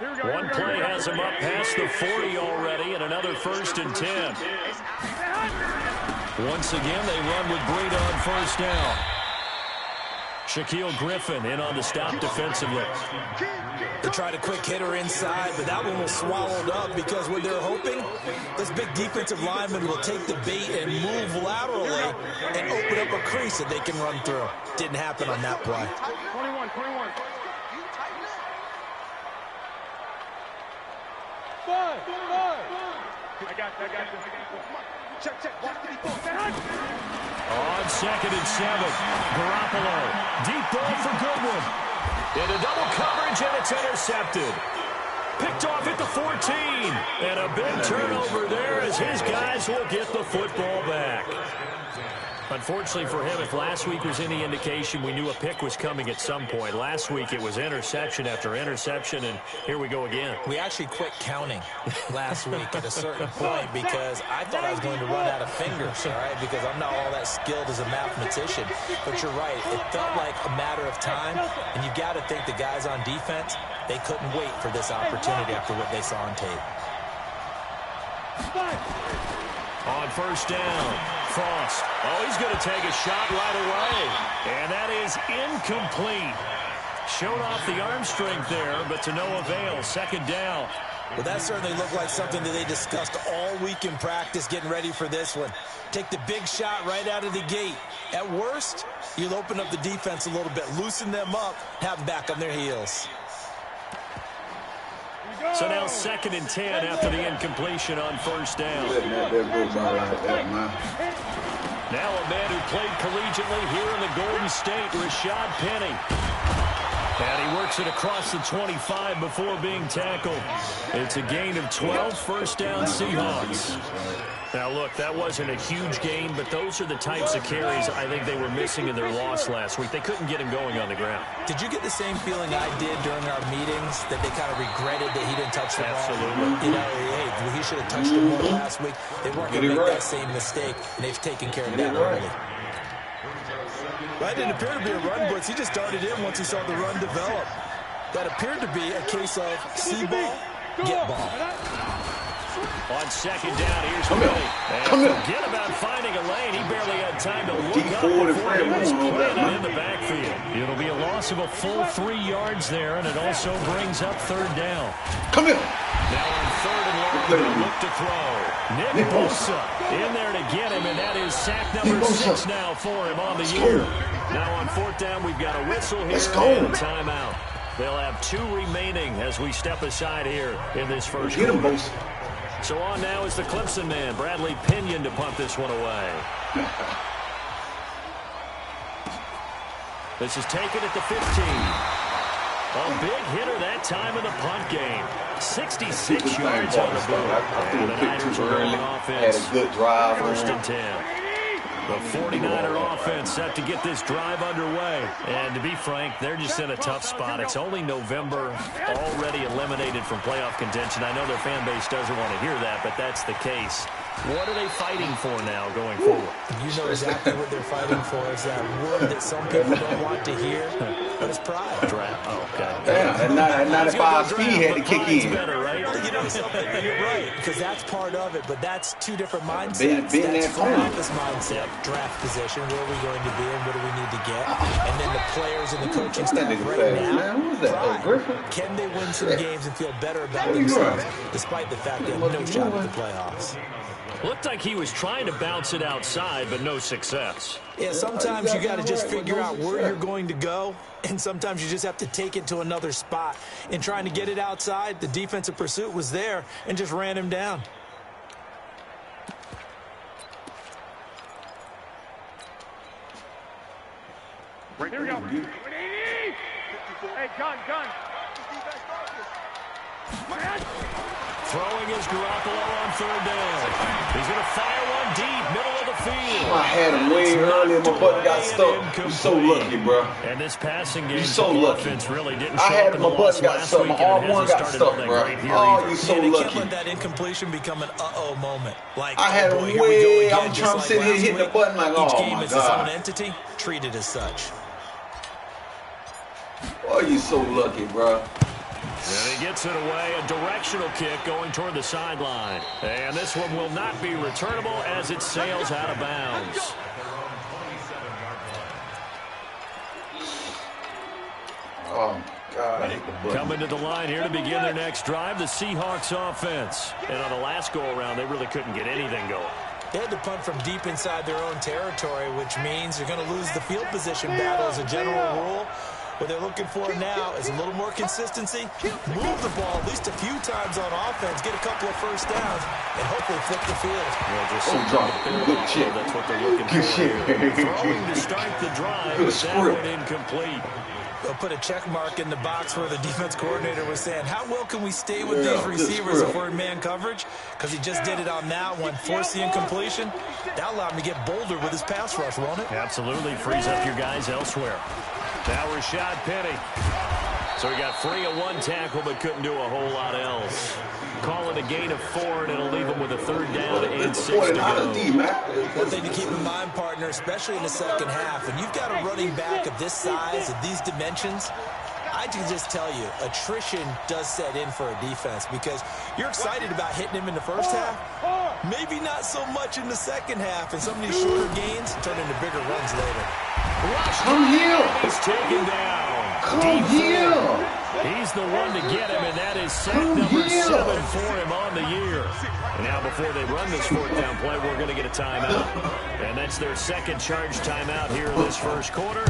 One play has him up past the 40 already, and another 1st and 10. Once again, they run with Breida on 1st down. Shaquille Griffin in on the stop defensively. They tried a quick hitter inside, but that one was swallowed up because what they're hoping, this big defensive lineman will take the bait and move laterally and open up a crease that they can run through. Didn't happen on that play. 21. Five. I got you. Check. On 2nd and 7, Garoppolo. Deep ball for Goodwin. Into double coverage, and it's intercepted. Picked off at the 14. And a big turnover there as his guys will get the football back. Unfortunately for him, if last week was any indication, we knew a pick was coming at some point. Last week it was interception after interception, and here we go again. We actually quit counting last week at a certain point because I thought I was going to run out of fingers, all right, because I'm not all that skilled as a mathematician. But you're right. It felt like a matter of time, and you got to think the guys on defense, they couldn't wait for this opportunity after what they saw on tape. On 1st down, Frost. Oh, he's going to take a shot right away. And that is incomplete. Showed off the arm strength there, but to no avail. 2nd down. Well, that certainly looked like something that they discussed all week in practice, getting ready for this one. Take the big shot right out of the gate. At worst, you'll open up the defense a little bit, loosen them up, have them back on their heels. So now 2nd and 10 after the incompletion on 1st down. Now a man who played collegiately here in the Golden State, Rashad Penny. And he works it across the 25 before being tackled. It's a gain of 12, 1st down Seahawks. Now, look, that wasn't a huge gain, but those are the types of carries I think they were missing in their loss last week. They couldn't get him going on the ground. Did you get the same feeling I did during our meetings, that they kind of regretted that he didn't touch the ball? Absolutely. You know, hey, he should have touched it more last week. They weren't going to make that same mistake, and they've taken care of that already. That didn't appear to be a run blitz. He just darted in once he saw the run develop. That appeared to be a case of see ball, get ball. On 2nd down, here's Penny. And forget about finding a lane. He barely had time to look up before he was planted in the backfield. It'll be a loss of a full 3 yards there, and it also brings up 3rd down. Come here. Now on 3rd and long, they'll look to throw. Nick Bosa in there to get him, and that is sack number 6 now for him on the year. Now on 4th down, we've got a whistle here and a timeout. They'll have 2 remaining as we step aside here in this first quarter. So on now is the Clemson man, Bradley Pinion, to punt this one away. This is taken at the 15. A big hitter that time in the punt game. 66 yards on the boot. And the Niners are on offense. Had a good drive. 1st and 10. The 49er offense set to get this drive underway. And to be frank, they're just in a tough spot. It's only November, already eliminated from playoff contention. I know their fan base doesn't want to hear that, but that's the case. What are they fighting for now going forward? You know exactly what they're fighting for. Is that word that some people don't want to hear, but it's pride. Draft. Oh, okay. Damn, that 95 speed had to kick in. Better, right? Well, you know something? You're right, because that's part of it, but that's 2 different mindsets. Being that's front that office mindset, draft position, where are we going to be and what do we need to get, and then the players and the coaching staff right now. Who was that? Griffin? Can they win some games and feel better about themselves, despite the fact they have no shot at the playoffs? Looked like he was trying to bounce it outside, but no success. Yeah, sometimes you got to just figure out where you're going to go, and sometimes you just have to take it to another spot. In trying to get it outside, the defensive pursuit was there and just ran him down. Here we go. Hey, gun. Throwing is Garoppolo on 3rd down. He's going to fire one deep, middle of the field. I had him way early and my button got stuck. You're so lucky, bro. And this passing game, you so lucky. Offense really didn't I show had up my button got stuck. My R1 got started stuck, bro. Oh, you so You lucky. can't let that incompletion become an uh-oh moment. Like, I had him way. I'm trying to sit here hitting the button like, oh each game my is its own god. entity, treated as such. Oh, you so lucky, bro. And he gets it away, a directional kick going toward the sideline. And this one will not be returnable as it sails out of bounds. Oh, God. Coming to the line here to begin their next drive, the Seahawks offense. And on the last go-around, they really couldn't get anything going. They had to punt from deep inside their own territory, which means you're going to lose the field position battle as a general rule. What they're looking for now is a little more consistency, move the ball at least a few times on offense, get a couple of first downs, and hopefully flip the field. Well, just good shit. That's what they're looking for. Throwing to start the drive, but that one incomplete. They'll put a check mark in the box where the defense coordinator was saying, how well can we stay with these receivers if we're in man coverage? Because he just did it on that one, forced the incompletion. That allowed him to get bolder with his pass rush, won't it? Absolutely, frees up your guys elsewhere. Now Rashad Penny. So he got free of one tackle but couldn't do a whole lot else. Call it a gain of 4, and it'll leave him with a 3rd down and 6 to go. One thing to keep in mind, partner, especially in the second half, and you've got a running back of this size, of these dimensions, I can just tell you, attrition does set in for a defense because you're excited about hitting him in the first half, maybe not so much in the second half, and some of these shorter gains turn into bigger runs later. Come here. He's taken down. Come here. He's the one to get him, and that is sack number 7 for him on the year. And now before they run this 4th down play, we're going to get a timeout. And that's their second charge timeout here in this first quarter.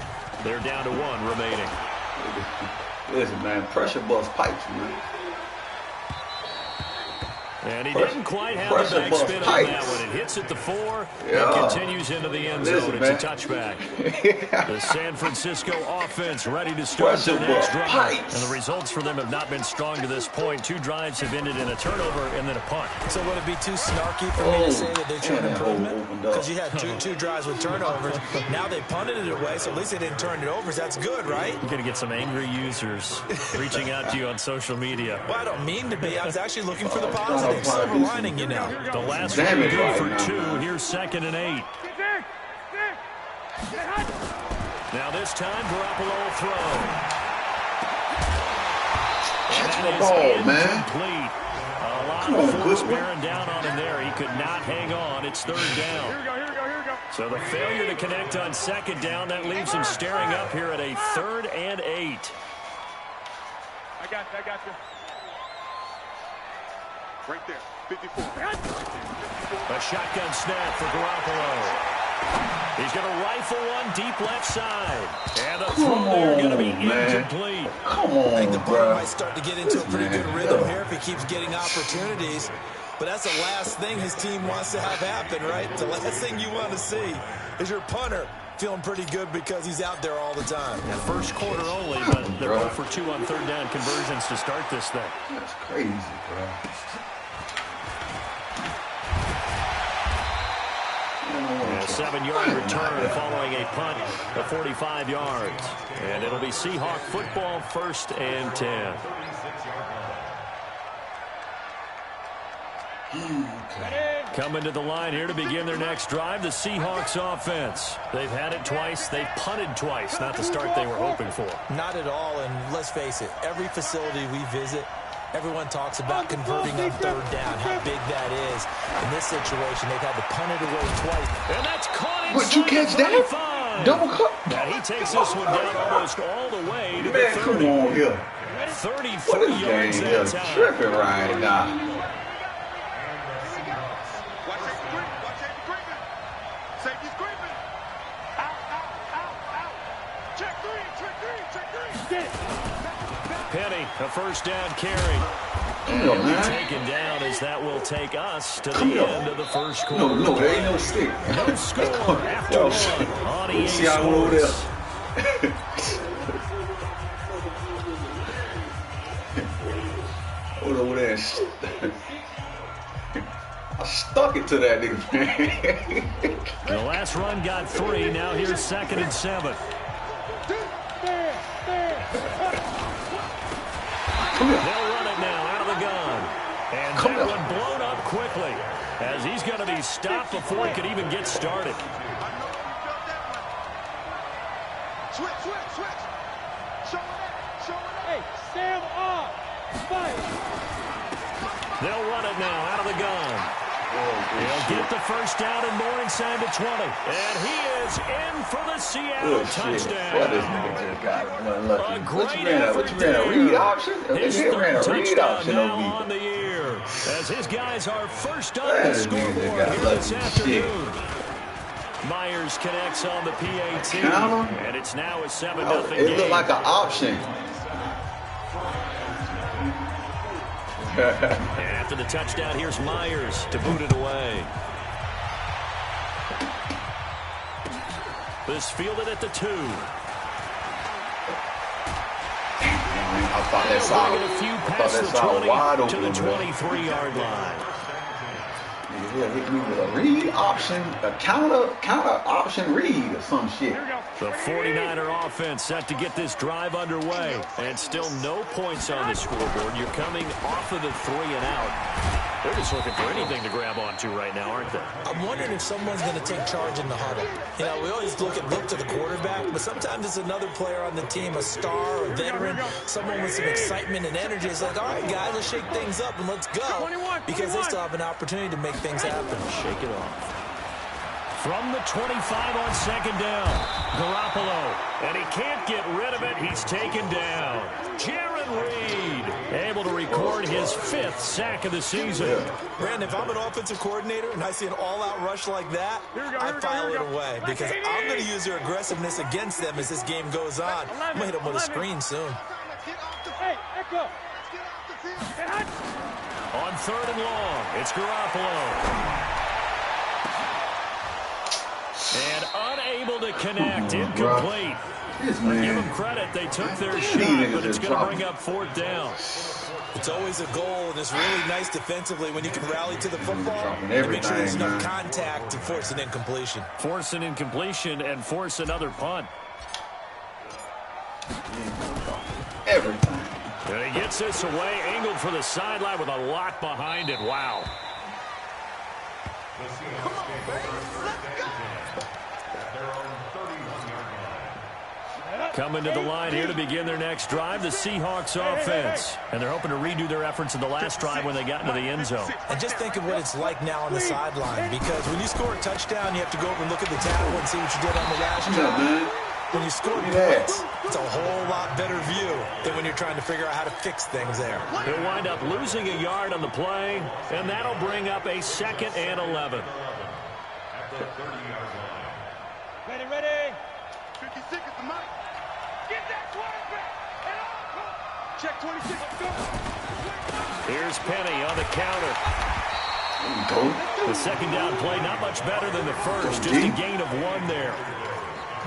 They're down to 1 remaining. Listen, man, pressure bust pipes, man. And he didn't quite have the backspin on that one. It hits at the 4 and continues into the end zone. It's a touchback. The San Francisco offense ready to start their next drive. And the results for them have not been strong to this point. 2 drives have ended in a turnover and then a punt. So would it be too snarky for me to say that they've shown improvement? Because you had two drives with turnovers. Now they punted it away, so at least they didn't turn it over. So that's good, right? You're going to get some angry users reaching out to you on social media. Well, I don't mean to be. I was actually looking for the positive. Silver lining, you know. The last one good for 2. Here's 2nd and 8. Now this time, Garoppolo will throw. Catch the ball, man. Complete. A lot of force bearing down on him there. He could not hang on. It's 3rd down. Here we go. So the failure to connect on 2nd down, that leaves him staring up here at a 3rd and 8. I got you. Right there, 54. A shotgun snap for Garoppolo. He's going to rifle one deep left side. And the throw there going to be incomplete. Come on, I think the ball might start to get into a pretty good rhythm here if he keeps getting opportunities. But that's the last thing his team wants to have happen, right? The last thing you want to see is your punter feeling pretty good because he's out there all the time. Yeah, first quarter only, but they're both for 2 on 3rd down conversions to start this thing. That's crazy, bro. A 7-yard return following a punt of 45 yards. And it'll be Seahawk football, 1st and 10. Coming to the line here to begin their next drive, the Seahawks offense. They've had it twice. They've punted twice. Not the start they were hoping for. Not at all, and let's face it, every facility we visit, everyone talks about converting on 3rd down, how big that is. In this situation, they've had to punt it away twice. And that's caught inside. Would you catch that? Double cut. Now he takes this one down almost all the way to Man, the 30. come on here. 34 What is yards game that here? time. Tripping right now. Watch it creeping. Safety's creeping. Out. Check three. Penny, a 1st down carry. Damn, man. Taken down as that will take us to the end of the first quarter. No, there ain't no stick. No score after 1 on EA See how I went over there? Hold over there. I stuck it to that nigga, man. The last run got 3. Now here's 2nd and 7. They'll run it now out of the gun. And that one blown up quickly as he's going to be stopped before he could even get started. Switch. Show it up. Hey, stand up. They'll run it now out of the gun. He'll get the first down and more inside the 20. And he is in for the Seattle touchdown. Well, this nigga just got unlucky. A great What you ran effort a read option? His He ran a read touchdown option now on me. on the year. As his guys are first up That the nigga scoreboard got here this lucky afternoon. Myers connects on the PAT. And it's now a 7-0 game. It looked like an option. And after the touchdown, here's Myers to boot it away. This fielded at the 2. I thought that saw wide open to the 23-yard line. Yeah, hit me with a read option, a counter option read or some shit. The 49er offense set to get this drive underway. And still no points on the scoreboard. You're coming off of the 3 and out. They're just looking for anything to grab onto right now, aren't they? I'm wondering if someone's going to take charge in the huddle. You know, we always look to the quarterback, but sometimes it's another player on the team, a star, a veteran, someone with some excitement and energy. It's like, all right, guys, let's shake things up and let's go. Because they still have an opportunity to make things happen. Shake it off. From the 25 on second down, Garoppolo. And he can't get rid of it. He's taken down. Jaron Reed able to record his 5th sack of the season. Brandon, if I'm an offensive coordinator and I see an all-out rush like that, I file it away because I'm going to use their aggressiveness against them as this game goes on. I'm going to hit them with a screen soon. On 3rd and long, it's Garoppolo. And unable to connect, incomplete. Give them credit, they took their shot, but it's going to bring up 4th down. It's always a goal, and it's really nice defensively when you can rally to the football and make sure there's enough contact to force an incompletion. Force an incompletion and force another punt. Everything. And he gets this away, angled for the sideline with a lot behind it. Wow. Coming to the line here to begin their next drive, the Seahawks offense. And they're hoping to redo their efforts in the last drive when they got into the end zone. And just think of what it's like now on the sideline, because when you score a touchdown, you have to go over and look at the tackle and see what you did on the last drive. When you score points, it's a whole lot better view than when you're trying to figure out how to fix things there. He'll wind up losing a yard on the play, and that'll bring up a 2nd and 11. Ready. 56 is the mic. Get that quarterback. Check 26. Let's go. Here's Penny on the counter. The 2nd down play, not much better than the first. Just a gain of 1 there.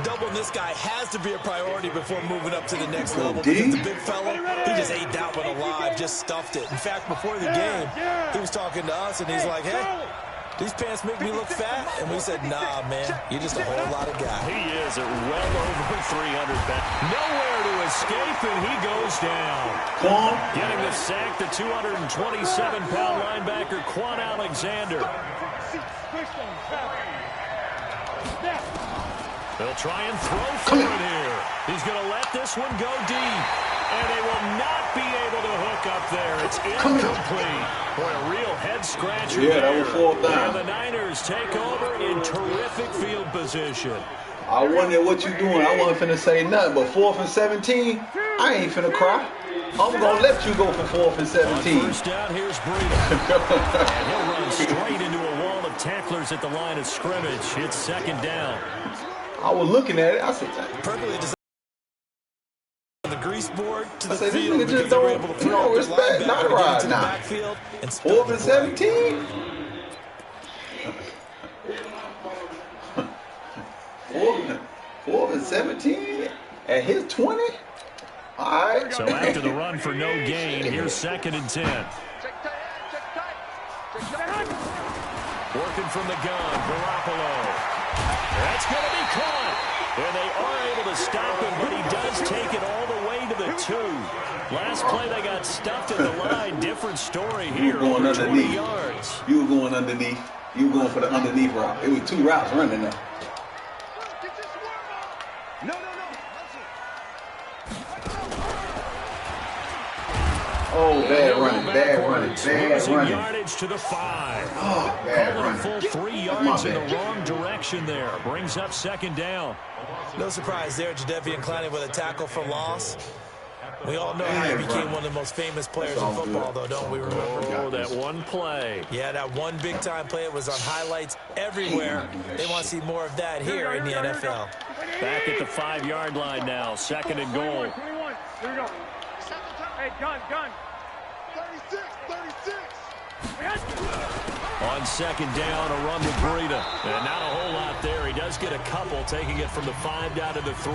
Doubling this guy has to be a priority before moving up to the next level. Because the big fella, he just ate that one alive, just stuffed it. In fact, before the game, he was talking to us, and he's like, hey, these pants make me look fat. And we said, nah, man, you're just a whole lot of guy. He is at well over 300 pounds. Nowhere to escape, and he goes down. Getting the sack, the 227-pound linebacker, Quan Alexander. They'll try and throw for it here. He's going to let this one go deep. And they will not be able to hook up there. It's incomplete. Boy, a real head-scratcher there. That was 4th down. And the Niners take over in terrific field position. I wonder what you doing. I wasn't finna say nothing, but 4th and 17, I ain't finna cry. I'm gonna let you go for 4th and 17. On 1st down, here's Breida. And he'll run straight into a wall of tacklers at the line of scrimmage. It's 2nd down. I was looking at it. I said, perfectly designed the grease board to the field because they were able to throw up the linebacker into the backfield and 4th and 17. 4th and 17 at his 20. All right. So after the run for no gain, here's 2nd and 10. Working from the gun, Garoppolo. That's going to be caught. And they are able to stop him, but he does take it all the way to the 2. Last play, they got stuffed at the line. Different story here. You were going over underneath. 20 yards. You were going underneath. You were going for the underneath route. It was 2 routes running there. Oh, bad running, bad running, bad losing running. yardage to the 5. Oh, bad Calling a running. full 3 yards in the wrong direction there. Brings up 2nd down. No surprise there, Jadeveon Clowney with a tackle for loss. We all know how he became one of the most famous players in football, though, don't we remember? Oh, that one play. Yeah, that one big-time play. It was on highlights everywhere. They want to see more of that here in the NFL. Back at the 5-yard line now. 2nd and goal. 21. Here we go. Hey, gun. 36. On 2nd down, a run with Breida. And not a whole lot there. He does get a couple, taking it from the 5 down to the 3.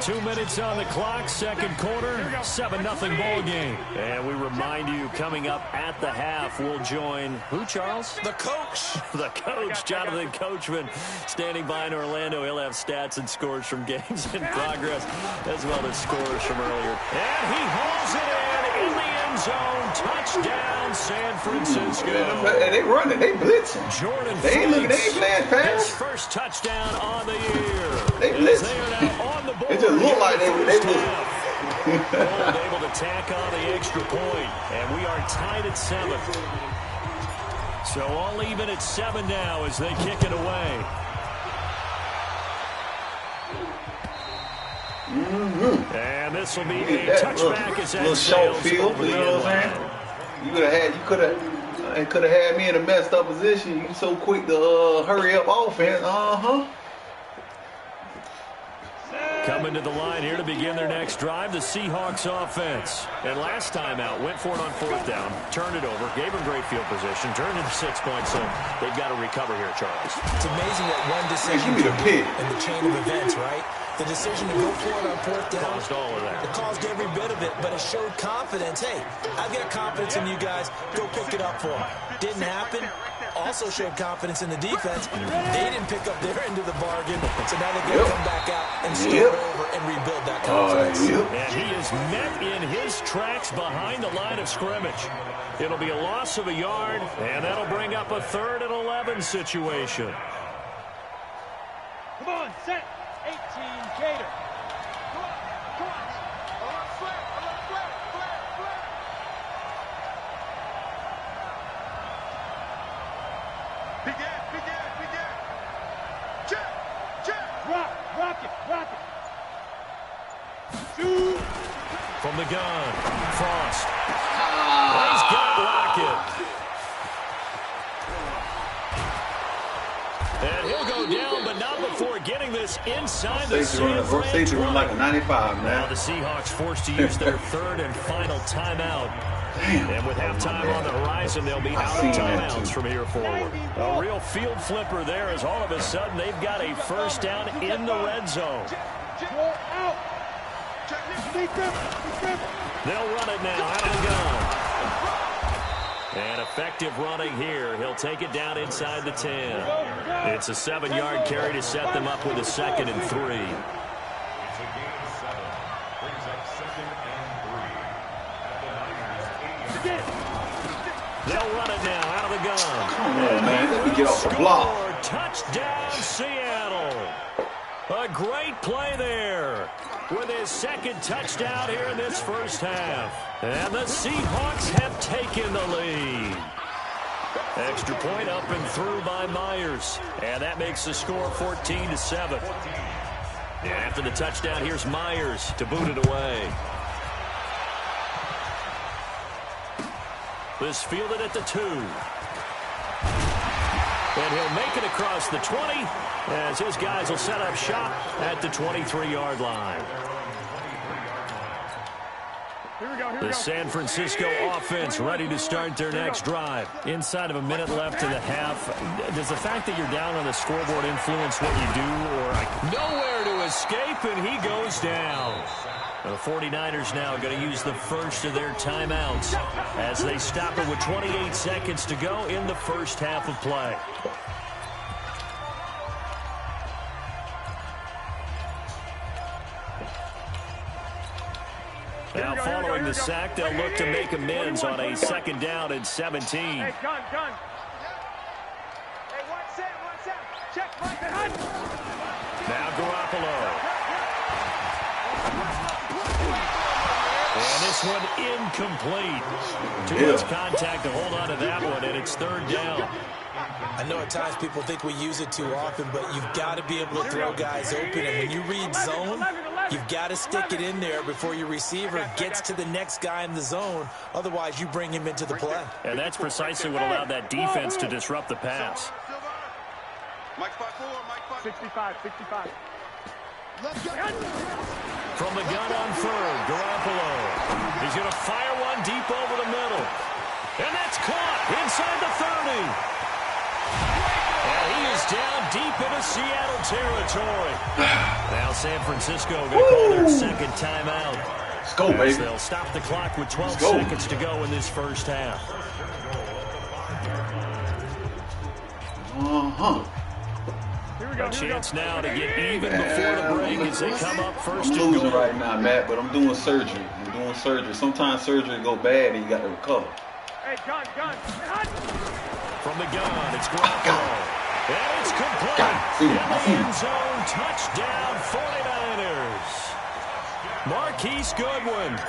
2 minutes on the clock, 2nd quarter, 7-0 ball game. And we remind you, coming up at the half, we'll join who, Charles? The coach. The coach, Jonathan Coachman, standing by in Orlando. He'll have stats and scores from games in progress, as well as scores from earlier. And he hauls it in the end zone. Touchdown, San Francisco. They running, they blitzing. Jordan They ain't looking, they ain't playing his fast. first touchdown on the year. They As blitzing. they are now on the board. It just looked like they was. Gold able to tack on the extra point, and we are tied at 7. So all even at 7 now as they kick it away. And this will be a touchback as that little short sails field, over you the know end what I'm line. saying? You could have had me in a messed up position. You so quick to hurry up offense. Coming to the line here to begin their next drive, the Seahawks offense. And last time out, went for it on 4th down, turned it over, gave them great field position, turned into 6 points, so they've got to recover here, Charles. It's amazing that one decision Give me the pick. in the chain of events, right? The decision to go for it on 4th down. Caused all of that. It caused every bit of it, but it showed confidence. Hey, I've got confidence in you guys. Go pick it up for them. Didn't happen. Also showed confidence in the defense. They didn't pick up their end of the bargain, so now they're going to come back out and start over and rebuild that confidence. And he is met in his tracks behind the line of scrimmage. It'll be a loss of a yard, and that'll bring up a 3rd and 11 situation. Come on, set. 18, Gator. Come on. Flat. Big ass. Check. Rock it. Shoot. From the gun, Frost. He's got Lockett. And he'll go down, but not before getting this inside the San Fran Safety run like a 95, Now man. the Seahawks forced to use their 3rd and final timeout. Damn. And with halftime on the horizon, they'll be out of timeouts from here forward. A real field flipper there as all of a sudden they've got a 1st down in the red zone. Roll out. They'll run it now out of the gun. And effective running here. He'll take it down inside the 10. It's a 7-yard carry to set them up with a 2nd and 3. They'll run it now out of the gun. Come on, man. Let me get off the block. Touchdown, Seattle. A great play there with his 2nd touchdown here in this 1st half. And the Seahawks have taken the lead. Extra point up and through by Myers. And that makes the score 14-7. And after the touchdown, here's Myers to boot it away. This fielded at the 2. And he'll make it across the 20 as his guys will set up shop at the 23-yard line. The San Francisco offense ready to start their next drive. Inside of a minute left in the half. Does the fact that you're down on the scoreboard influence what you do? Or nowhere to escape, and he goes down. The 49ers now going to use the first of their timeouts as they stop it with 28 seconds to go in the 1st half of play. Now following the sack, they'll look to make amends on a 2nd down and 17. Hey, gun. Hey, one set. Check right behind. Now Garoppolo. And this one incomplete. Too much contact to hold on to that one, and it's third down. I know at times people think we use it too often, but you've got to be able to throw guys open. And when you read zone, you've got to stick it in there before your receiver gets to the next guy in the zone. Otherwise, you bring him into the play. And that's precisely what allowed that defense to disrupt the pass. Mike 65. From the gun on third, Garoppolo. He's going to fire one deep over the middle. And that's caught inside the 30. And he is down deep into Seattle territory. Now San Francisco going to call their second timeout. Let's go, baby. They'll stop the clock with 12 seconds to go in this first half. A chance now to get even before the break as they come up first. I'm losing right now, Matt, but I'm doing surgery. Sometimes surgery go bad and you got to recover. Hey, gun. From the gun, it's Garoppolo. And it's complete. In the end zone, touchdown 49ers. Marquise Goodwin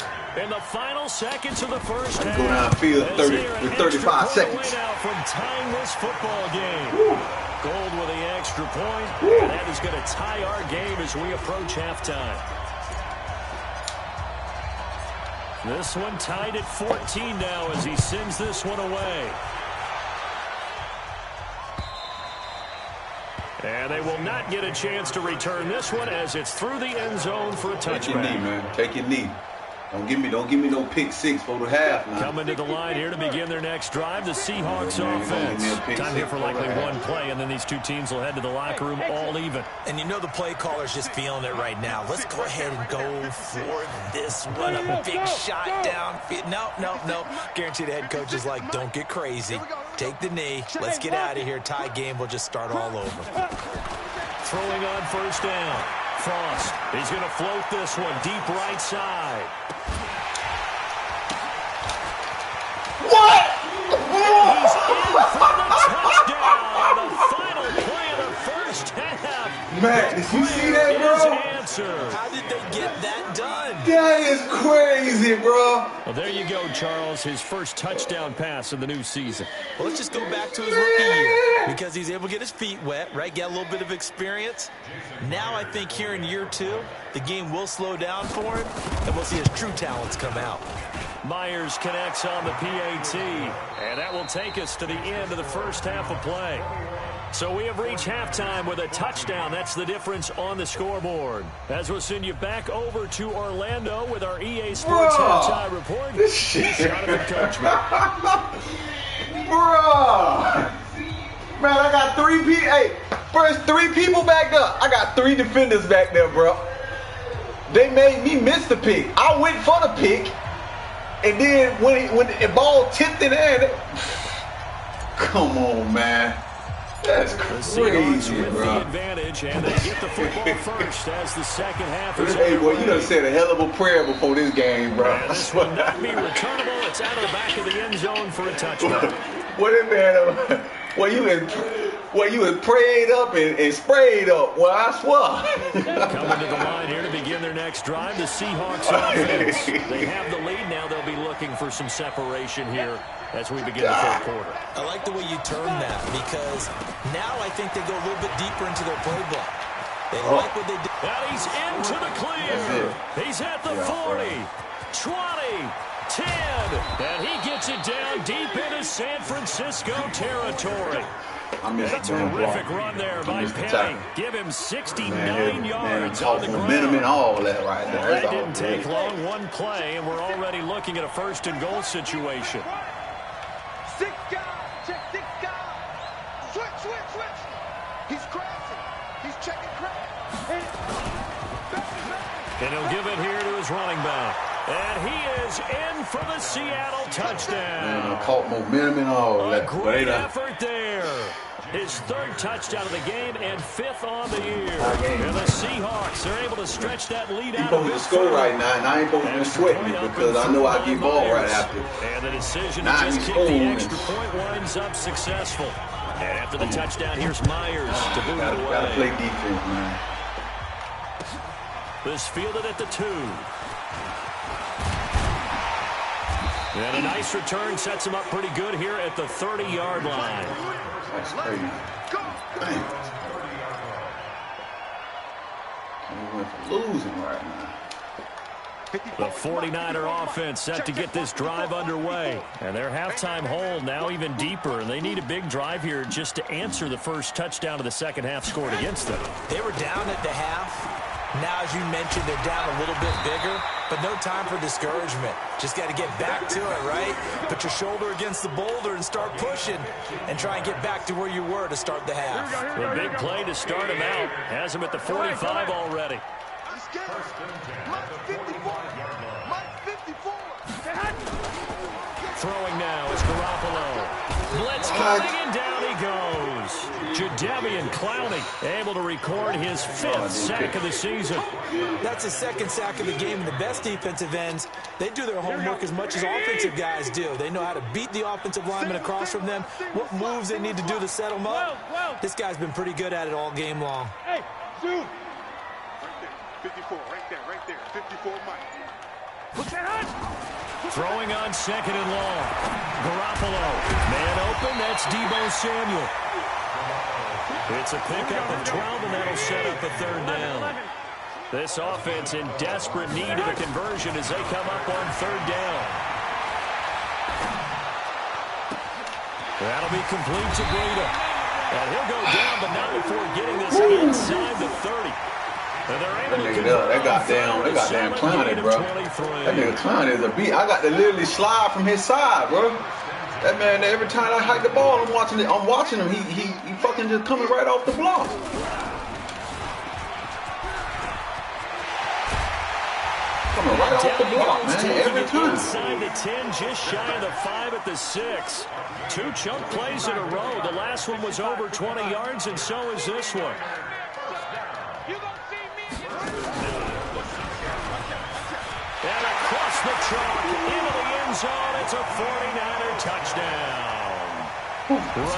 in the final seconds of the first half. Go downfield 35 seconds. From tying this football game. Gold with the extra point. And that is going to tie our game as we approach halftime. This one tied at 14 now as he sends this one away. And they will not get a chance to return this one as it's through the end zone for a touchback. Take your knee, man. Take your knee. Don't give me no pick six for the half now. Coming to the line here to begin their next drive, the Seahawks offense. Time here for likely one play, and then these two teams will head to the locker room all even. And you know the play caller's just feeling it right now. Let's go ahead and go for this one. A big shot downfield. No. Guaranteed the head coach is like, don't get crazy. Take the knee. Let's get out of here. Tie game will just start all over. Throwing on first down. Frost. He's going to float this one deep right side. What? He's in for the touchdown on the final play of the first half. Matt, did you see that, bro? How did they get that done? That is crazy, bro. Well, there you go, Charles. His first touchdown pass of the new season. Well, let's just go back to his rookie year because he's able to get his feet wet, right? Get a little bit of experience. Now I think here in year two, the game will slow down for him, and we'll see his true talents come out. Myers connects on the PAT, and that will take us to the end of the first half of play. So we have reached halftime with a touchdown. That's the difference on the scoreboard. As we'll send you back over to Orlando with our EA Sports halftime report. This shit. Jonathan Coachman. Bro. Man, I got first three people backed up. I got three defenders back there, bro. They made me miss the pick. I went for the pick. And then when the ball tipped in the air, come on, man. That's crazy, with bro. the advantage, and they get the football first as the second half is Hey, boy, you done said a hell of a prayer before this game, bro. And this will not be returnable. It's out of the back of the end zone for a touchdown. What is that? Well, you had prayed up and sprayed up. Well, I swear. Coming to the line here to begin their next drive, the Seahawks offense. They have the lead now. They'll be looking for some separation here as we begin the third quarter. I like the way you term that because now I think they go a little bit deeper into their playbook. They like what they do. And he's into the clear. He's at the 40, 20, 10, and he gets it down deep into San Francisco territory. That's a terrific run there by Penny. Give him 69 yards on the ground. Momentum and all that right there. That didn't take long. One play, and we're already looking at a first and goal situation. 6 guys. Check 6 guys. Switch. He's crashing. He's checking crash. And he'll give it here to his running back. And he is in for the Seattle touchdown. Man, caught momentum and all that. A great effort there. His third touchdown of the game and 5th on the year. And the Seahawks are able to stretch that lead out. You're supposed to score right now, and I ain't supposed to be sweating it because I know I get ball right after. And the decision to just kick the extra point winds up successful. And after the touchdown, here's Myers to boot it away. Gotta play defense, man. This fielded at the 2. And a nice return sets him up pretty good here at the 30-yard line. That's crazy. Damn. Can't win for losing right now. The 49er offense set to get this drive underway. And their halftime hole now even deeper. And they need a big drive here just to answer the first touchdown of the second half scored against them. They were down at the half. Now, as you mentioned, they're down a little bit bigger, but no time for discouragement. Just got to get back to it, right? Put your shoulder against the boulder and start pushing and try and get back to where you were to start the half. The big play to start him out has him at the 45 already. Throwing now is Garoppolo. Blitz coming and down he goes. Jadeveon Clowney able to record his 5th sack of the season. That's his 2nd sack of the game. And the best defensive ends, they do their homework as much as offensive guys do. They know how to beat the offensive lineman across from them, what moves they need to do to set them up. This guy's been pretty good at it all game long. Hey, dude. 54, right there. 54, Mike. Throwing on 2nd and long. Garoppolo. Man open, that's Deebo Samuel. It's a pickup of 12, and that'll set up a 3rd down. This offense in desperate need of a conversion as they come up on 3rd down. That'll be complete to Breida. And he'll go down, but not before getting this inside the 30. That goddamn Clowney, bro. That nigga Clowney is a beat. I got to literally slide from his side, bro. That man, every time I hike the ball, I'm watching him. He fucking just coming right off the block. Coming right off the block, man. Every time. Inside the 10, just shy of the 5 at the 6. 2 chunk plays in a row. The last one was over 20 yards, and so is this one. And across the chalk, into the end zone, it's a 49er touchdown.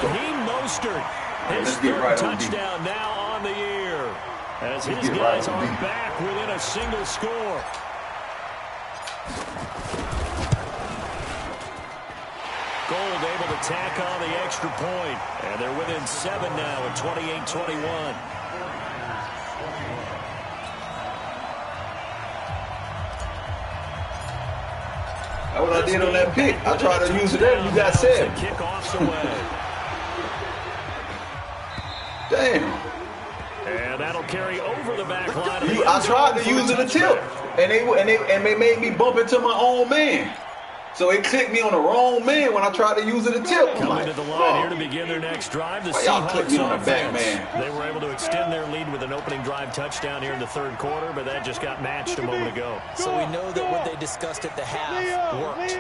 Raheem Mostert, his 3rd touchdown now on the year, as his guys are back within a single score. Gold able to tack on the extra point, and they're within 7 now at 28-21. That's what I did on that pick. I tried to use it there, and you got said. Kickoff's away. Damn. And that'll carry over the back line. I tried to use it a tip, and they made me bump into my own man. So it clicked me on the wrong man when I tried to use it a tip. Coming to the line here to begin their next drive. The Seahawks on the back, man? They were able to extend their lead with an opening drive touchdown here in the 3rd quarter, but that just got matched a moment ago. So we know that what they discussed at the half worked.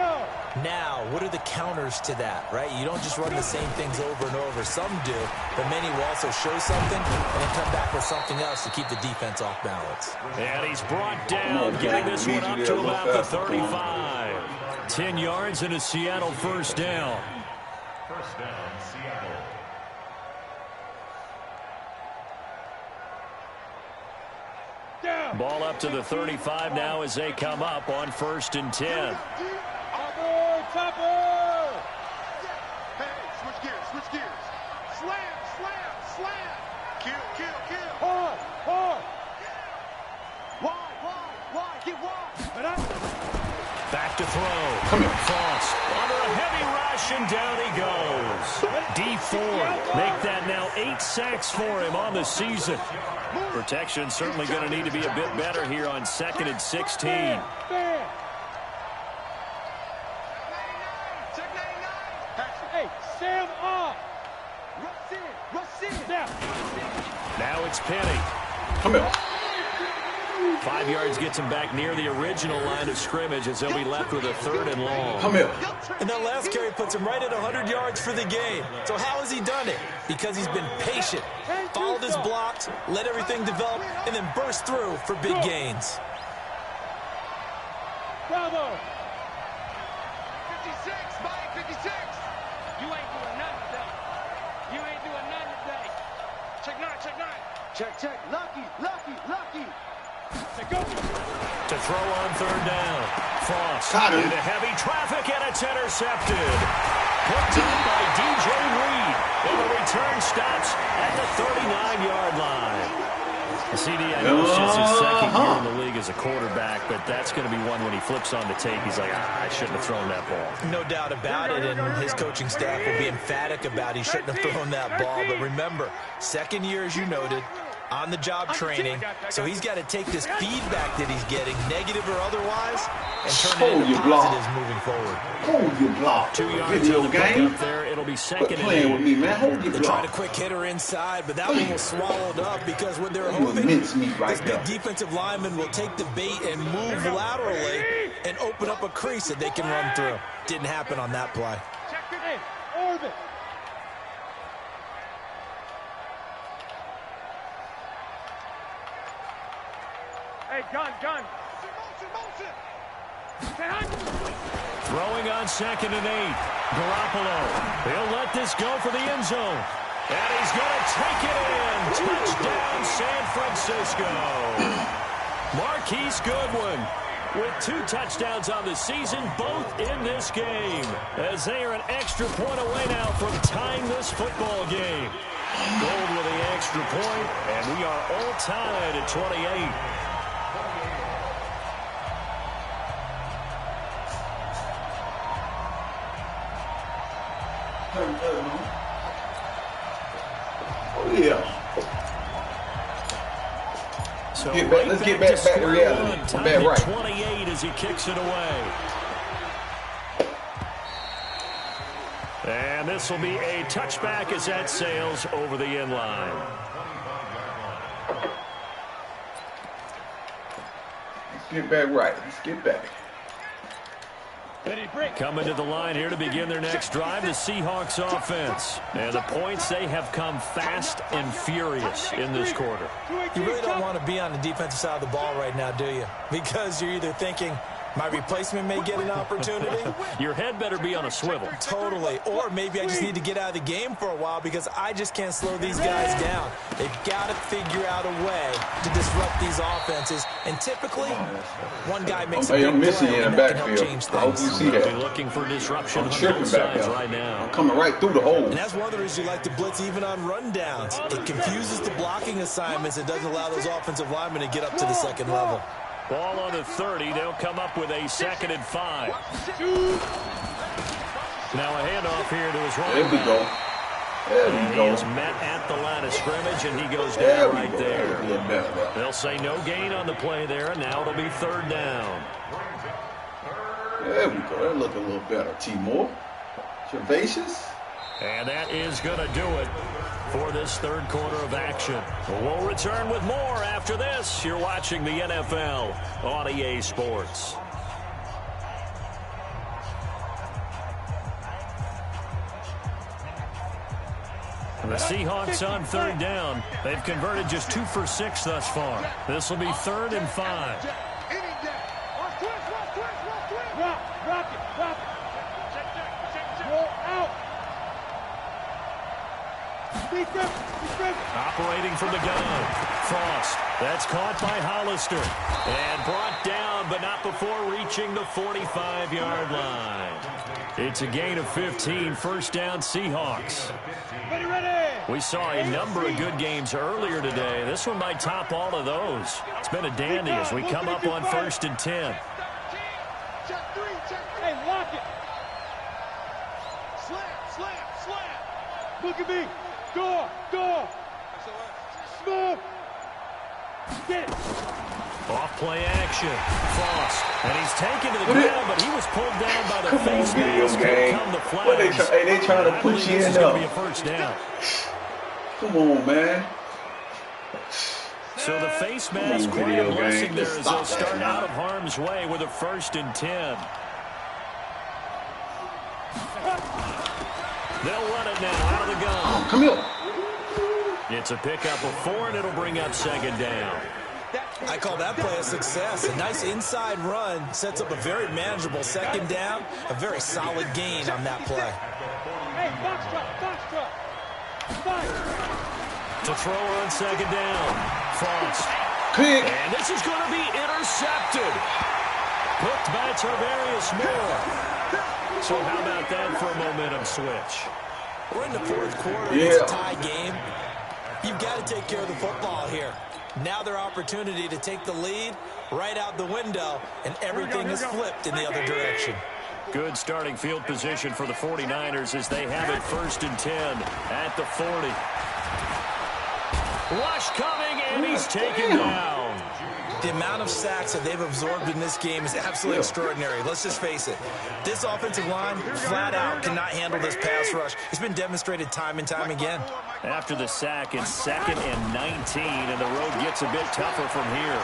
Now, what are the counters to that, right? You don't just run the same things over and over. Some do, but many will also show something and then come back with something else to keep the defense off balance. And he's brought down, getting this one up to about the 35. 10 yards and a Seattle 1st down. First down, Seattle. Ball up to the 35 now as they come up on 1st and 10. Hey, switch gears. Slam. Kill. Hard. Wide. Get wide. Back to throw. Frost under a heavy rush, and down he goes. D Ford make that now 8 sacks for him on the season. Protection certainly going to need to be a bit better here on 2nd and 16. Hey, Sam up. Now it's Penny. Come here. 5 yards gets him back near the original line of scrimmage as they'll be left with a 3rd and long. Come here. And that last carry puts him right at 100 yards for the game. So how has he done it? Because he's been patient, followed his blocks, let everything develop, and then burst through for big gains. Bravo. 56, Mike, 56. You ain't doing nothing today. Check 9. Check. Lucky. To throw on third down. Frost into heavy traffic, and it's intercepted. Picked up by DJ Reed. And the return stops at the 39-yard line. CD, I know it's just his second year in the league as a quarterback, but that's going to be one when he flips on the tape, he's like, I shouldn't have thrown that ball. No doubt about it, and his coaching staff will be emphatic about he shouldn't have thrown that ball. But remember, second year, as you noted, on-the-job training, so he's got to take this feedback that he's getting, negative or otherwise, and turn it into positives moving forward. Hold your block. 2 yards on the pickup there. It'll be second and 8. With me, man. Hold your They block. tried a quick hitter inside, but that one was swallowed up because when they're hoping this big defensive lineman will take the bait and move laterally and open up a crease that they can run through. Didn't happen on that play. Check it in. Orbit. Hey, gun. Motion. Throwing on second and 8. Garoppolo. He'll let this go for the end zone. And he's going to take it in. Touchdown, San Francisco. Marquise Goodwin with 2 touchdowns on the season, both in this game, as they are an extra point away now from tying this football game. Gold with the extra point, and we are all tied at 28. Oh, yeah. So let's get back to reality. Time at 28 as he kicks it away. And this will be a touchback as that sails over the end line. Let's get back right. Let's get back. Coming to the line here to begin their next drive, the Seahawks offense. And the points, they have come fast and furious in this quarter. You really don't want to be on the defensive side of the ball right now, do you? Because you're either thinking, my replacement may get an opportunity. Your head better be on a swivel. Totally. Or maybe I just need to get out of the game for a while because I just can't slow these guys down. They've got to figure out a way to disrupt these offenses. And typically, one guy makes a big play and that can help change things. I hope you see that. They're looking for disruption on tripping both back sides there. right now. I'm coming right through the hole. And that's one of the reasons you like to blitz even on rundowns. It confuses the blocking assignments. It doesn't allow those offensive linemen to get up to the second level. Ball on the 30. They'll come up with a 2nd and 5. Now a handoff here to his running back. There we go. He is met at the line of scrimmage, and he goes down right there. They'll say no gain on the play there, and now it'll be 3rd down. There we go. That look a little better. T-Moore. Travacious. And that is going to do it for this 3rd quarter of action. We'll return with more after this. You're watching the NFL on EA Sports. The Seahawks on 3rd down. They've converted just 2 for 6 thus far. This will be 3rd and 5. Rock it. Roll out. Operating from the gun. Frost. That's caught by Hollister. And brought down, but not before reaching the 45-yard line. It's a gain of 15. 1st down, Seahawks. We saw a number of good games earlier today. This one might top all of those. It's been a dandy as we come up on 1st and 10. Hey, lock it. Slam. Look at me. Door. Move. Get it. Off play action. Frost. And he's taken to the ground, but he was pulled down by the face mask. Here come the flags. They trying to put you in It's going to be a 1st down. Come on, man. So the face mask quite a blessing there as they'll start out of harm's way with a 1st and 10. They'll run it now out of the gun. Come here. It's a pickup of 4, and it'll bring up 2nd down. I call that play a success. A nice inside run sets up a very manageable 2nd down. A very solid gain on that play. Hey, box truck. To throw on 2nd down. Frost Pick. And this is going to be intercepted. Picked by Tarvarius Moore. So how about that for a momentum switch? We're in the fourth quarter. Yeah. It's a tie game. You've got to take care of the football here. Now their opportunity to take the lead right out the window, and everything is flipped in the other direction. Good starting field position for the 49ers as they have it 1st and 10 at the 40. Rush coming, and he's taken down. The amount of sacks that they've absorbed in this game is absolutely extraordinary. Let's just face it. This offensive line, flat out, cannot handle this pass rush. It's been demonstrated time and time again. After the sack, it's 2nd and 19, and the road gets a bit tougher from here.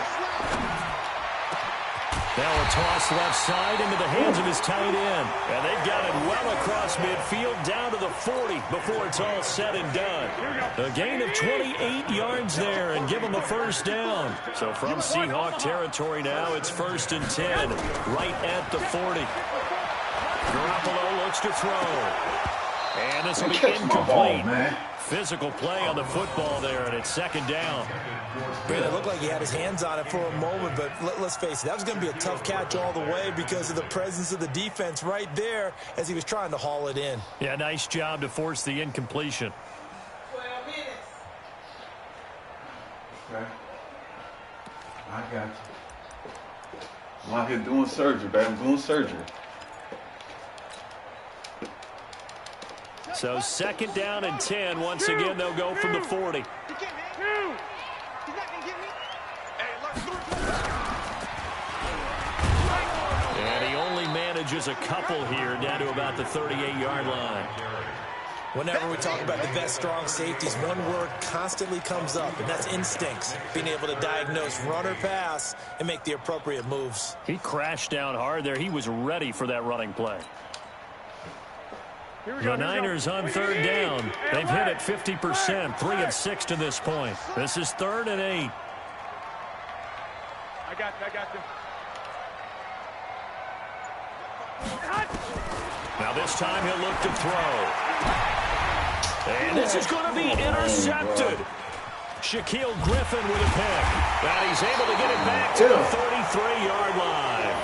Now a toss left side into the hands of his tight end. And they've got it well across midfield down to the 40 before it's all said and done. A gain of 28 yards there and give them a 1st down. So from Seahawk territory now, it's 1st and 10 right at the 40. Garoppolo looks to throw. And this will be incomplete. Physical play on the football there, and it's 2nd down. Man, it looked like he had his hands on it for a moment, but let's face it, that was going to be a tough catch all the way because of the presence of the defense right there as he was trying to haul it in. Yeah, nice job to force the incompletion. 12 minutes. Okay. I got you. I'm out here doing surgery, baby. I'm doing surgery. So 2nd down and 10. Once again, they'll go from the 40. And he only manages a couple here down to about the 38-yard line. Whenever we talk about the best strong safeties, one word constantly comes up, and that's instincts. Being able to diagnose run or pass and make the appropriate moves. He crashed down hard there. He was ready for that running play. The Niners on 3rd down. They've hit it 50%, 3 of 6 to this point. This is 3rd and 8. I got you. Now this time he'll look to throw. And this is going to be intercepted. Shaquille Griffin with a pick. And he's able to get it back to the 33-yard line.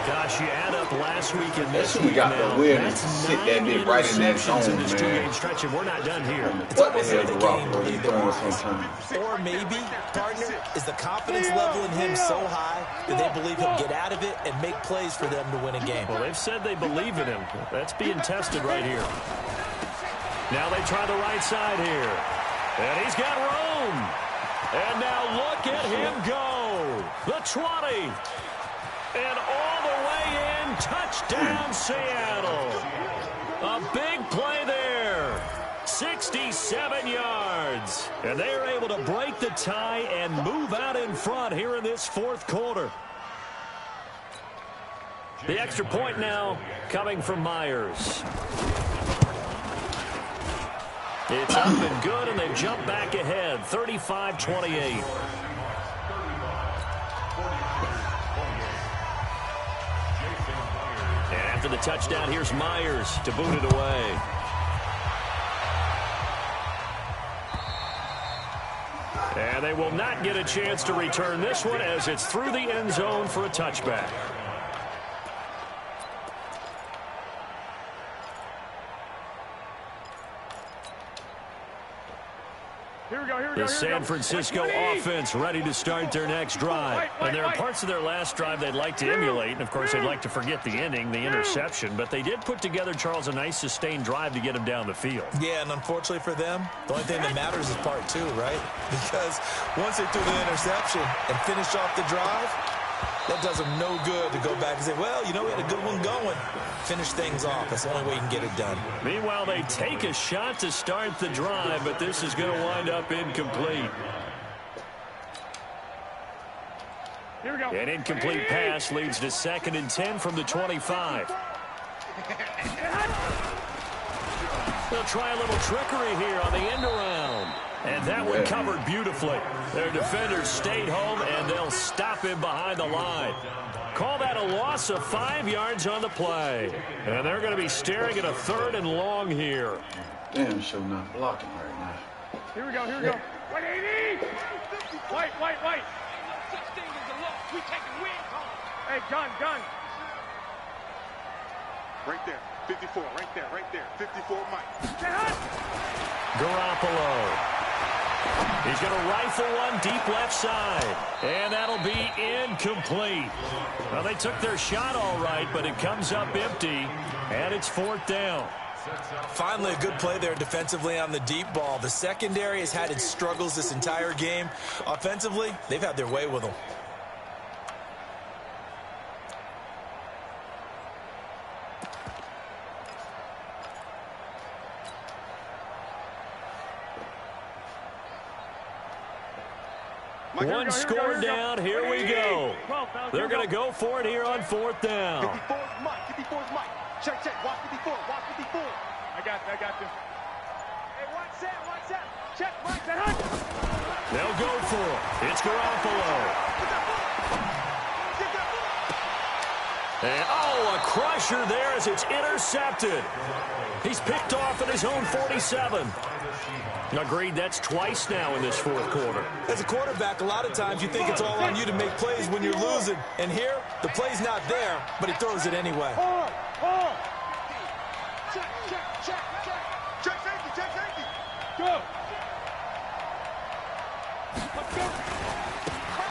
Gosh, you add up last week and this week got now. The weirdness to sit that bit right in that zone, in this man. 2-game stretch, and we're not done here. It's almost like the game believed it. Or maybe, partner, is the confidence level in him so high that they believe he'll get out of it and make plays for them to win a game. Well, they've said they believe in him. That's being tested right here. Now they try the right side here. And he's got room. And now look at him go. The 20. And all the way in, touchdown Seattle. A big play there. 67 yards. And they are able to break the tie and move out in front here in this 4th quarter. The extra point now coming from Myers. It's up and good, and they jump back ahead, 35-28. After the touchdown, here's Myers to boot it away. And they will not get a chance to return this one as it's through the end zone for a touchback. The San Francisco offense ready to start their next drive. And there are parts of their last drive they'd like to emulate. And, of course, they'd like to forget the inning, the interception. But they did put together, Charles, a nice sustained drive to get them down the field. Yeah, and unfortunately for them, the only thing that matters is part 2, right? Because once they threw the interception and finished off the drive, that does them no good to go back and say, well, you know, we had a good one going. Finish things off. That's the only way you can get it done. Meanwhile, they take a shot to start the drive, but this is going to wind up incomplete. Here we go. An incomplete pass leads to 2nd and 10 from the 25. They'll try a little trickery here on the end around. And that one covered beautifully. Their defenders stayed home, and they'll stop him behind the line. Call that a loss of 5 yards on the play. And they're going to be staring at a 3rd and long here. Damn, sure not blocking right now. Here we go. White 80! White. We taking win calls. Hey, gun. Right there, 54, right there, 54, Mike. Garoppolo. He's going to rifle one deep left side. And that'll be incomplete. Well, they took their shot all right, but it comes up empty, and it's 4th down. Finally, a good play there defensively on the deep ball. The secondary has had its struggles this entire game. Offensively, they've had their way with them. One score down. Here we go. They're going to go for it here on 4th down. 54's Mike. Check. Watch 54. I got this. Hey, watch that. Check, Mike, that hunt. They'll go for it. It's Garoppolo. And, a crusher there as it's intercepted. He's picked off at his own 47. Agreed, that's twice now in this 4th quarter. As a quarterback, a lot of times you think it's all on you to make plays when you're losing. And here, the play's not there, but he throws it anyway. Check safety. Go.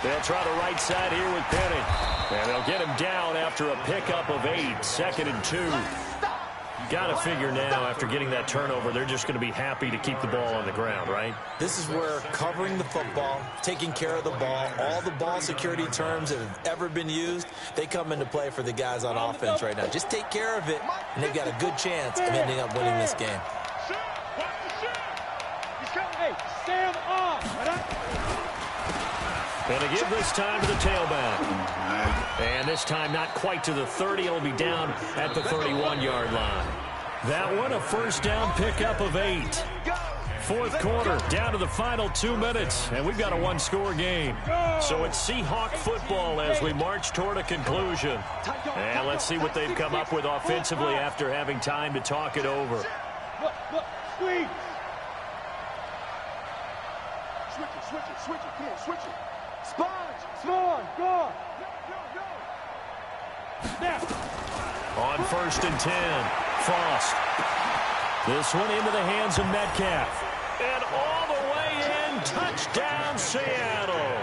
They'll try the right side here with Penny. And they'll get him down after a pickup of 8, 2nd and 2. Got to figure now, after getting that turnover, they're just going to be happy to keep the ball on the ground, right? This is where covering the football, taking care of the ball, all the ball security terms that have ever been used, they come into play for the guys on offense right now. Just take care of it, and they've got a good chance of ending up winning this game. Hey, stand off. And to give this time to the tailback. And this time not quite to the 30. It'll be down at the 31-yard line. That one a 1st down pickup of 8. 4th quarter, down to the final 2 minutes. And we've got a 1-score game. So it's Seahawk football as we march toward a conclusion. And let's see what they've come up with offensively after having time to talk it over. Look, squeeze. Switch it. Come on, switch it. Spawn, go. Now. On 1st and 10, Frost. This one into the hands of Metcalf. And all the way in, touchdown Seattle.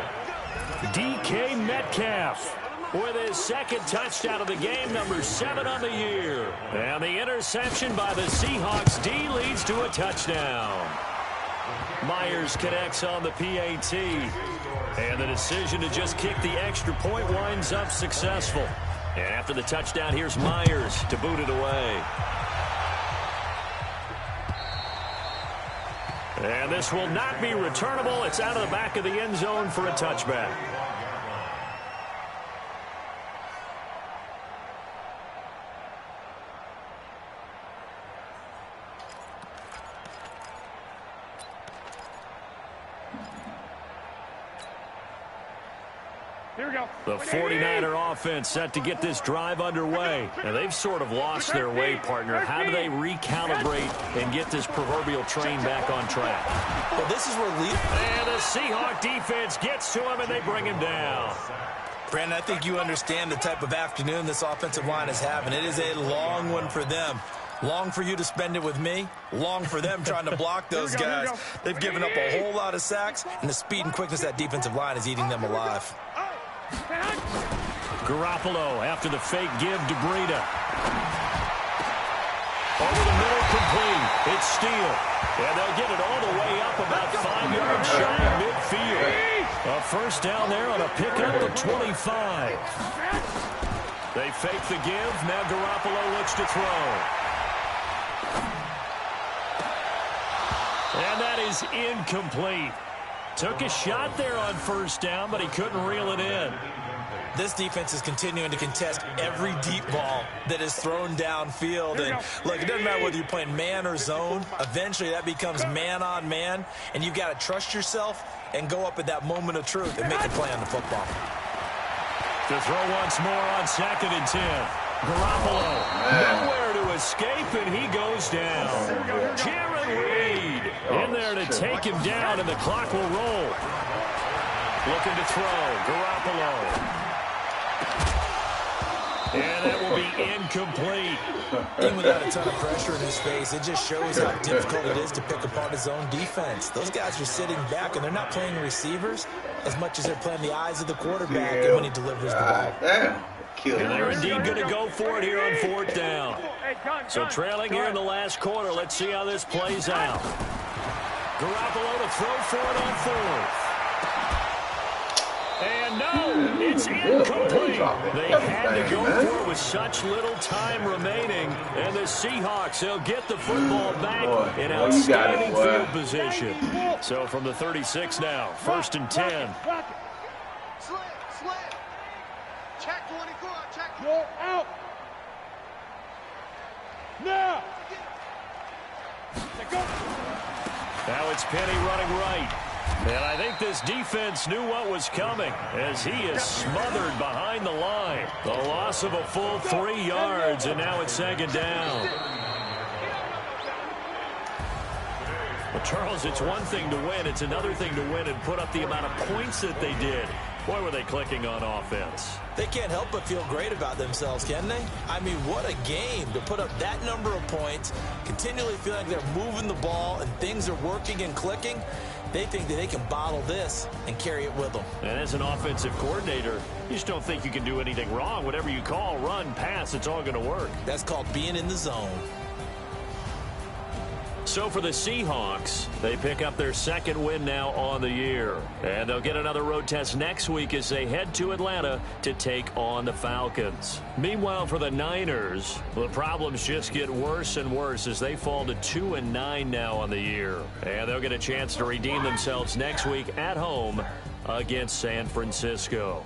DK Metcalf with his 2nd touchdown of the game, number 7 on the year. And the interception by the Seahawks D leads to a touchdown. Myers connects on the PAT. And the decision to just kick the extra point winds up successful. And after the touchdown, here's Myers to boot it away. And this will not be returnable. It's out of the back of the end zone for a touchback. Here we go. The 49er offense set to get this drive underway. And they've sort of lost their way, partner. How do they recalibrate and get this proverbial train back on track? Well, this is where And the Seahawk defense gets to him, and they bring him down. Brandon, I think you understand the type of afternoon this offensive line is having. It is a long one for them. Long for you to spend it with me. Long for them trying to block those guys. They've given up a whole lot of sacks, and the speed and quickness of that defensive line is eating them alive. Garoppolo after the fake give to Breida. Over the middle, complete. It's Steele. And they'll get it all the way up about 5 yards shy of midfield. A 1st down there on a pickup of 25. They fake the give. Now Garoppolo looks to throw. And that is incomplete. Took a shot there on 1st down, but he couldn't reel it in. This defense is continuing to contest every deep ball that is thrown downfield. And look, it doesn't matter whether you're playing man or zone. Eventually, that becomes man on man, and you've got to trust yourself and go up at that moment of truth and make a play on the football. To throw once more on 2nd and 10. Garoppolo nowhere to escape, and he goes down. Jaron Reed in there to take him down, and the clock will roll. Looking to throw. Garoppolo And that will be incomplete. Even without a ton of pressure in his face, it just shows how difficult it is to pick apart his own defense. Those guys are sitting back, and they're not playing receivers as much as they're playing the eyes of the quarterback and when he delivers the ball. Damn. And they're indeed going to go for it here on 4th down. So trailing here in the last quarter. Let's see how this plays out. Garoppolo to throw for it on 4th. And no, it's incomplete. They had to go for it with such little time remaining. And the Seahawks, they'll get the football back in outstanding field position. So from the 36 now, 1st and 10. Check 24, check. Go out. Now. Now it's Penny running right. And I think this defense knew what was coming as he is smothered behind the line. The loss of a full 3 yards, and now it's 2nd down. Well, Charles, it's one thing to win. It's another thing to win and put up the amount of points that they did. Boy, were they clicking on offense. They can't help but feel great about themselves, can they? I mean, what a game to put up that number of points, continually feeling like they're moving the ball and things are working and clicking. They think that they can bottle this and carry it with them. And as an offensive coordinator, you just don't think you can do anything wrong. Whatever you call, run, pass, it's all going to work. That's called being in the zone. So for the Seahawks, they pick up their 2nd win now on the year. And they'll get another road test next week as they head to Atlanta to take on the Falcons. Meanwhile, for the Niners, the problems just get worse and worse as they fall to 2-9 now on the year. And they'll get a chance to redeem themselves next week at home against San Francisco.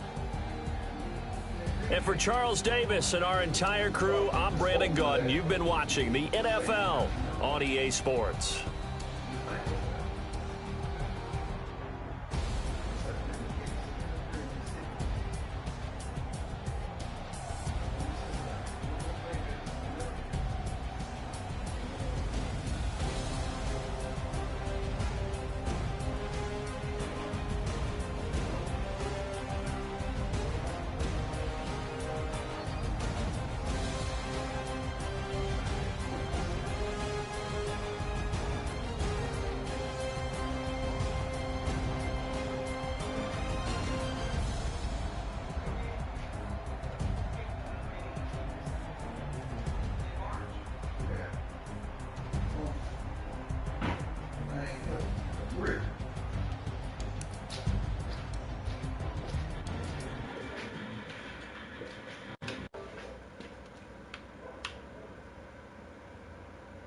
And for Charles Davis and our entire crew, I'm Brandon Gaudin. You've been watching the NFL on EA Sports.